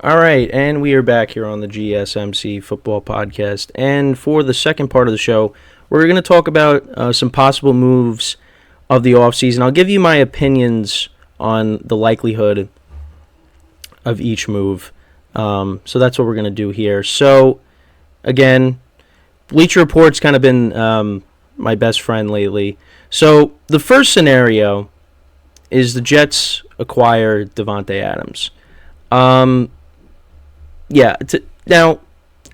All right, and we are back here on the GSMC Football Podcast. And for the second part of the show, we're going to talk about some possible moves of the offseason. I'll give you my opinions on the likelihood of each move. So that's what we're going to do here. So, again, Bleacher Report's kind of been my best friend lately. So the first scenario is the Jets acquire Davante Adams. Now,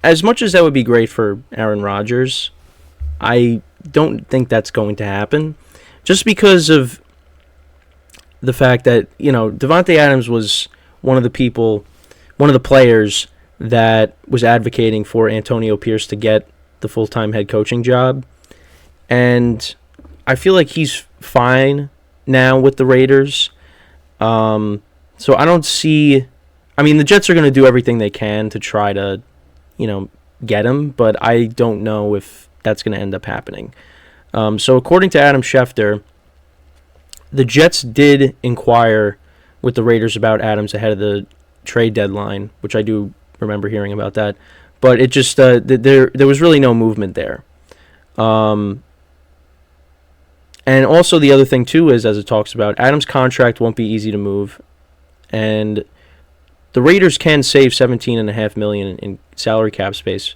as much as that would be great for Aaron Rodgers, I don't think that's going to happen. Just because of the fact that, Davante Adams was one of the players that was advocating for Antonio Pierce to get the full-time head coaching job. And I feel like he's fine now with the Raiders. So I don't see... the Jets are going to do everything they can to try to, get him, but I don't know if that's going to end up happening. So according to Adam Schefter, the Jets did inquire with the Raiders about Adams ahead of the trade deadline, which I do remember hearing about that. But it just there was really no movement there. And also the other thing too is, as it talks about, Adams' contract won't be easy to move, and the Raiders can save $17.5 million in salary cap space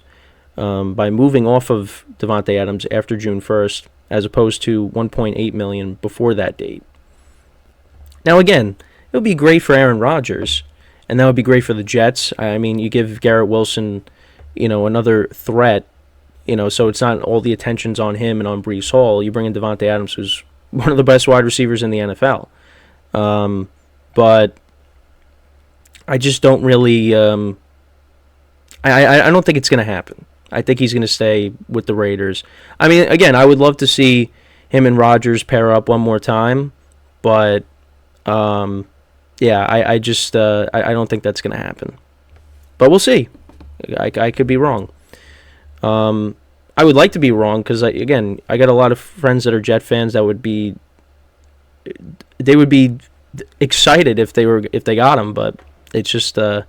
by moving off of Davante Adams after June 1st, as opposed to $1.8 million before that date. Now, again, it would be great for Aaron Rodgers, and that would be great for the Jets. You give Garrett Wilson, another threat, so it's not all the attention's on him and on Breece Hall. You bring in Davante Adams, who's one of the best wide receivers in the NFL. But I just don't really... I don't think it's going to happen. I think he's going to stay with the Raiders. Again, I would love to see him and Rodgers pair up one more time, but I don't think that's going to happen. But we'll see. I could be wrong. I would like to be wrong because, I got a lot of friends that are Jet fans that would be excited if they got him, but it's just I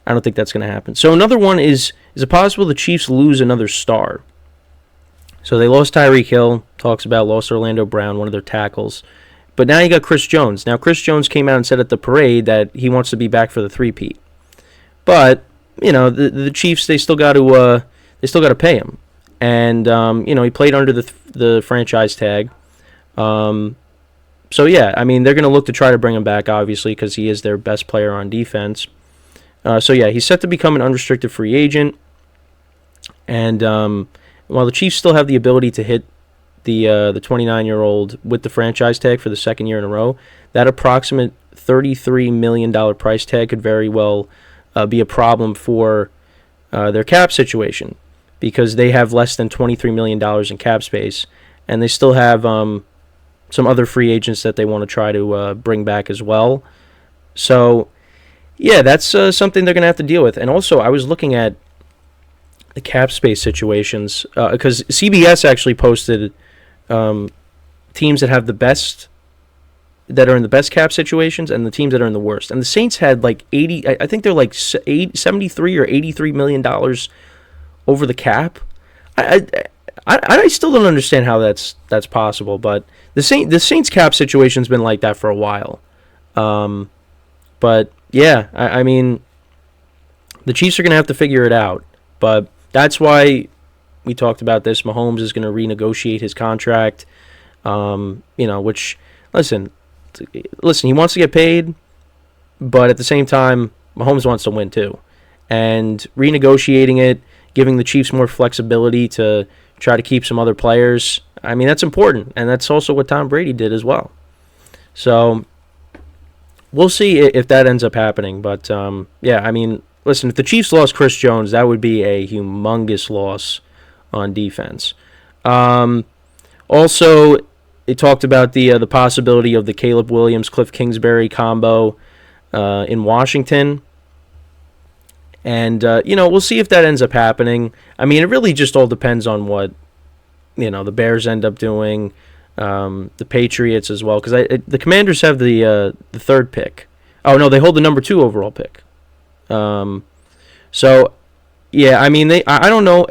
don't think that's going to happen. So another one is it possible the Chiefs lose another star? So they lost Tyreek Hill, lost Orlando Brown, one of their tackles. But now you got Chris Jones. Now Chris Jones came out and said at the parade that he wants to be back for the three-peat. But, the Chiefs, they still got to pay him. And he played under the franchise tag. So they're going to look to try to bring him back, obviously, because he is their best player on defense. He's set to become an unrestricted free agent. And while the Chiefs still have the ability to hit the 29-year-old with the franchise tag for the second year in a row, that approximate $33 million price tag could very well be a problem for their cap situation, because they have less than $23 million in cap space, and they still have some other free agents that they want to try to bring back as well. So, that's something they're going to have to deal with. And also, I was looking at the cap space situations because CBS actually posted teams that have that are in the best cap situations and the teams that are in the worst. And the Saints had like 80, I think they're like 73 or $83 million over the cap. I still don't understand how that's possible, but the Saints cap situation's been like that for a while. But yeah, the Chiefs are going to have to figure it out. But that's why we talked about this. Mahomes is going to renegotiate his contract. Which listen, he wants to get paid, but at the same time, Mahomes wants to win too. And renegotiating it, giving the Chiefs more flexibility to try to keep some other players, that's important. And that's also what Tom Brady did as well. So we'll see if that ends up happening. But, listen, if the Chiefs lost Chris Jones, that would be a humongous loss on defense. Also, it talked about the possibility of the Caleb Williams, Cliff Kingsbury combo in Washington. And, we'll see if that ends up happening. It really just all depends on what, the Bears end up doing, the Patriots as well. Because the Commanders have the third pick. Oh, no, they hold the number 2 overall pick. So yeah, I mean I don't know.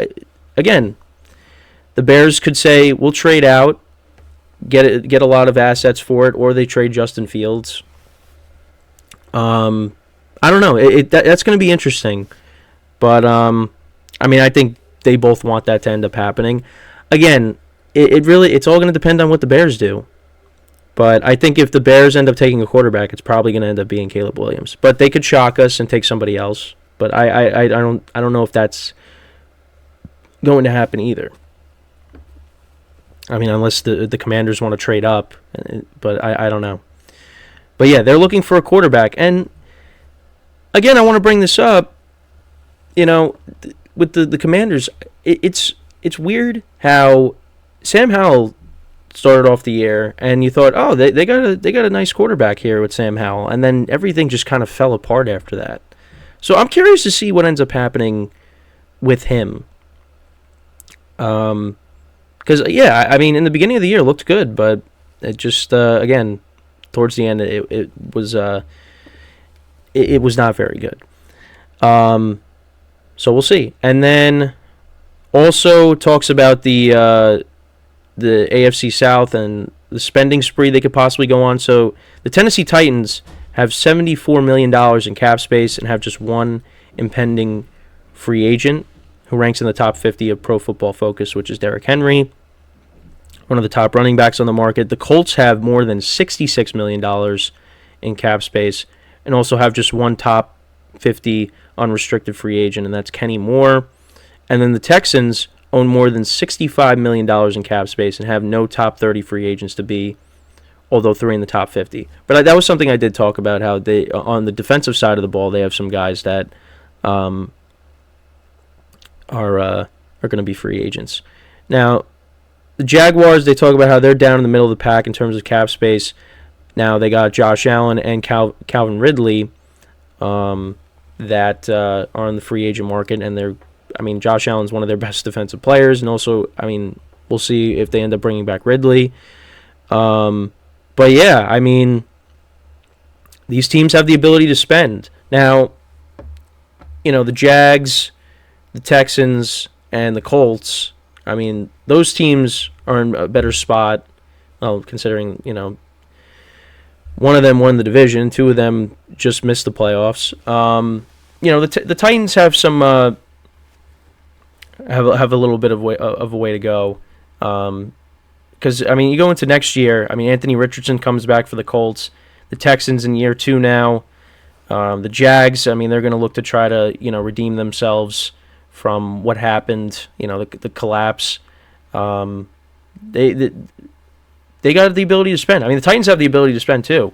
Again, the Bears could say we'll trade out, get a lot of assets for it, or they trade Justin Fields. I don't know. That's going to be interesting, but I mean I think they both want that to end up happening. Again, it's all going to depend on what the Bears do. But I think if the Bears end up taking a quarterback, it's probably going to end up being Caleb Williams. But they could shock us and take somebody else. But I don't know if that's going to happen either. I mean, unless the Commanders want to trade up, but I don't know. But yeah, they're looking for a quarterback. And again, I want to bring this up. You know, with the Commanders, it's weird how Sam Howell started off the year, and you thought, oh, they got a nice quarterback here with Sam Howell, and then everything just kind of fell apart after that. So I'm curious to see what ends up happening with him. Because yeah, I mean, in the beginning of the year it looked good, but it just again towards the end it was not very good. So we'll see. And then also talks about the AFC South and the spending spree they could possibly go on. So the Tennessee Titans have $74 million in cap space and have just one impending free agent who ranks in the top 50 of Pro Football Focus, which is Derrick Henry, one of the top running backs on the market. The Colts have more than $66 million in cap space and also have just one top 50 unrestricted free agent, and that's Kenny Moore. And then the Texans own more than $65 million in cap space and have no top 30 free agents to be, although 3 in the top 50. But that was something I did talk about, how they, on the defensive side of the ball, they have some guys that are going to be free agents. Now, the Jaguars, they talk about how they're down in the middle of the pack in terms of cap space. Now they got Josh Allen and Calvin Ridley that are on the free agent market, and Josh Allen's one of their best defensive players, and also, we'll see if they end up bringing back Ridley. But yeah, I mean, these teams have the ability to spend. Now, the Jags, the Texans, and the Colts, those teams are in a better spot, considering, one of them won the division, 2 of them just missed the playoffs. The Titans have some have a little bit of a way to go, because you go into next year. Anthony Richardson comes back for the Colts. The Texans in year 2 now. The Jags, they're going to look to try to redeem themselves from what happened. The collapse. They got the ability to spend. The Titans have the ability to spend too.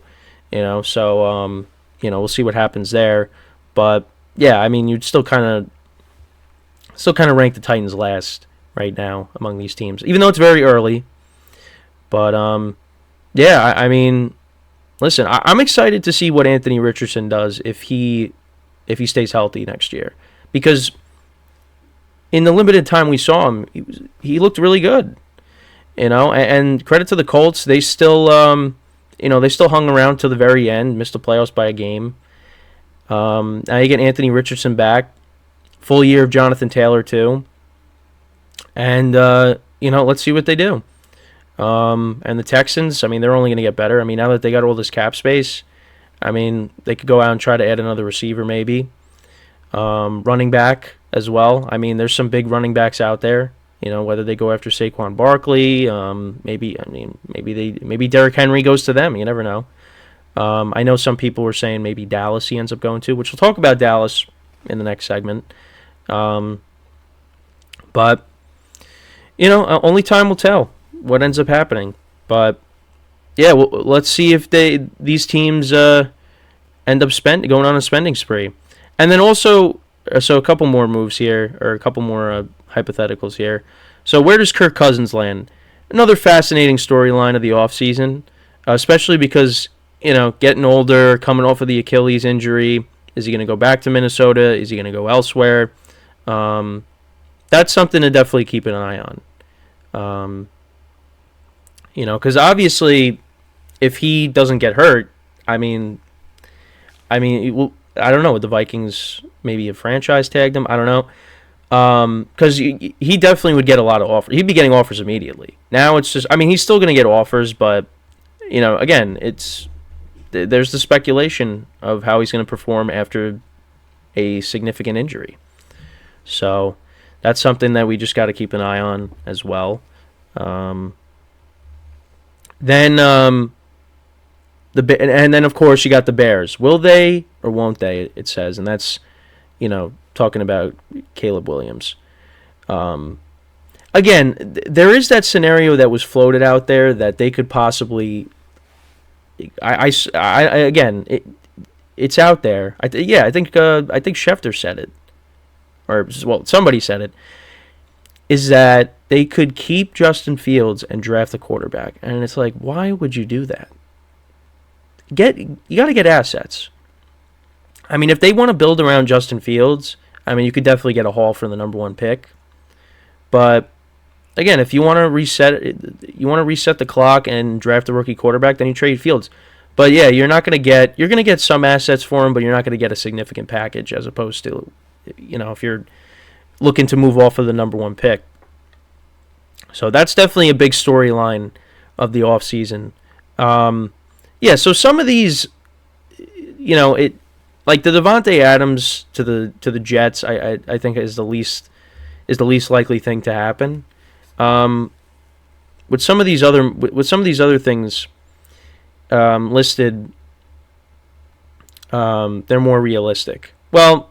So we'll see what happens there. But yeah, you'd still kind of rank the Titans last right now among these teams, even though it's very early. But yeah, listen, I'm excited to see what Anthony Richardson does if he stays healthy next year, because in the limited time we saw him, he looked really good. And credit to the Colts, they still they still hung around to the very end, missed the playoffs by a game. Now you get Anthony Richardson back, full year of Jonathan Taylor too, and let's see what they do. And the Texans, they're only going to get better. Now that they got all this cap space, they could go out and try to add another receiver maybe, running back as well. There's some big running backs out there. Whether they go after Saquon Barkley, maybe Derrick Henry goes to them. You never know. I know some people were saying maybe Dallas he ends up going to, which we'll talk about Dallas in the next segment. But only time will tell what ends up happening. But yeah, let's see if these teams end up going on a spending spree, and then also so a couple more moves here, or a couple more hypotheticals here. So where does Kirk Cousins land? Another fascinating storyline of the offseason, especially because, getting older, coming off of the Achilles injury. Is he going to go back to Minnesota? Is he going to go elsewhere? That's something to definitely keep an eye on. Because obviously if he doesn't get hurt, I don't know, would the Vikings maybe have franchise tagged him? I don't know. Because he definitely would get a lot of offers. He'd be getting offers immediately. Now it's just, I mean, he's still going to get offers, but, again, there's the speculation of how he's going to perform after a significant injury. So that's something that we just got to keep an eye on as well. Then of course you got the Bears. Will they or won't they? It says, and that's talking about Caleb Williams. Again, there is that scenario that was floated out there that they could possibly. It's out there. I think Schefter said it, or somebody said it. Is that they could keep Justin Fields and draft a quarterback, and it's like, why would you do that? You got to get assets. I mean, if they want to build around Justin Fields, I mean, you could definitely get a haul for the number 1 pick. But again, if you want to reset the clock and draft a rookie quarterback, then you trade Fields. But yeah, you're going to get some assets for him, but you're not going to get a significant package as opposed to, if you're looking to move off of the number 1 pick. So that's definitely a big storyline of the offseason. So some of these, like the Devontae Adams to the Jets, I think is the least likely thing to happen. With some of these other things listed, they're more realistic. Well,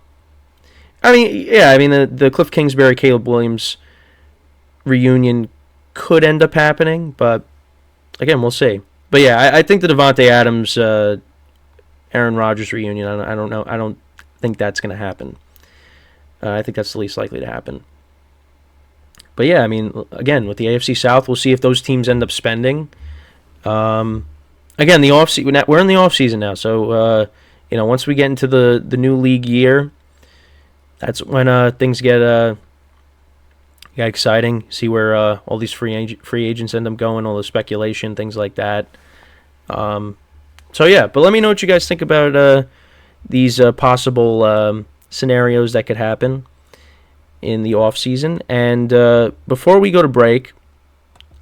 the Cliff Kingsbury Caleb Williams reunion could end up happening, but again, we'll see. But yeah, I think the Devontae Adams Aaron Rodgers reunion, I don't know. I don't think that's going to happen. I think that's the least likely to happen. But yeah, I mean, again, with the AFC South, we'll see if those teams end up spending. Again, the we're in the offseason now, so once we get into the new league year, that's when things get exciting. See where all these free agents end up going, all the speculation, things like that. So yeah, but let me know what you guys think about these possible scenarios that could happen in the offseason. And before we go to break,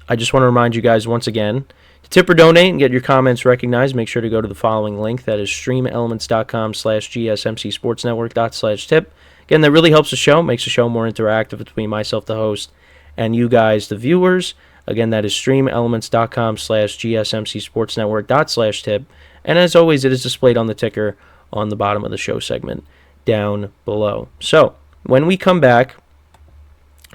I just want to remind you guys once again, to tip or donate and get your comments recognized, make sure to go to the following link. That is streamelements.com/gsmcsportsnetwork./tip. Again, that really helps the show, makes the show more interactive between myself, the host, and you guys, the viewers. Again, that is streamelements.com/gsmcsportsnetwork./tip. And as always, it is displayed on the ticker on the bottom of the show segment down below. So, when we come back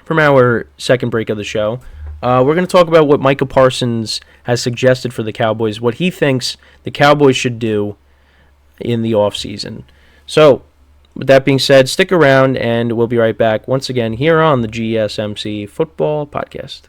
from our second break of the show, we're going to talk about what Micah Parsons has suggested for the Cowboys, what he thinks the Cowboys should do in the offseason. So, with that being said, stick around, and we'll be right back once again here on the GSMC Football Podcast.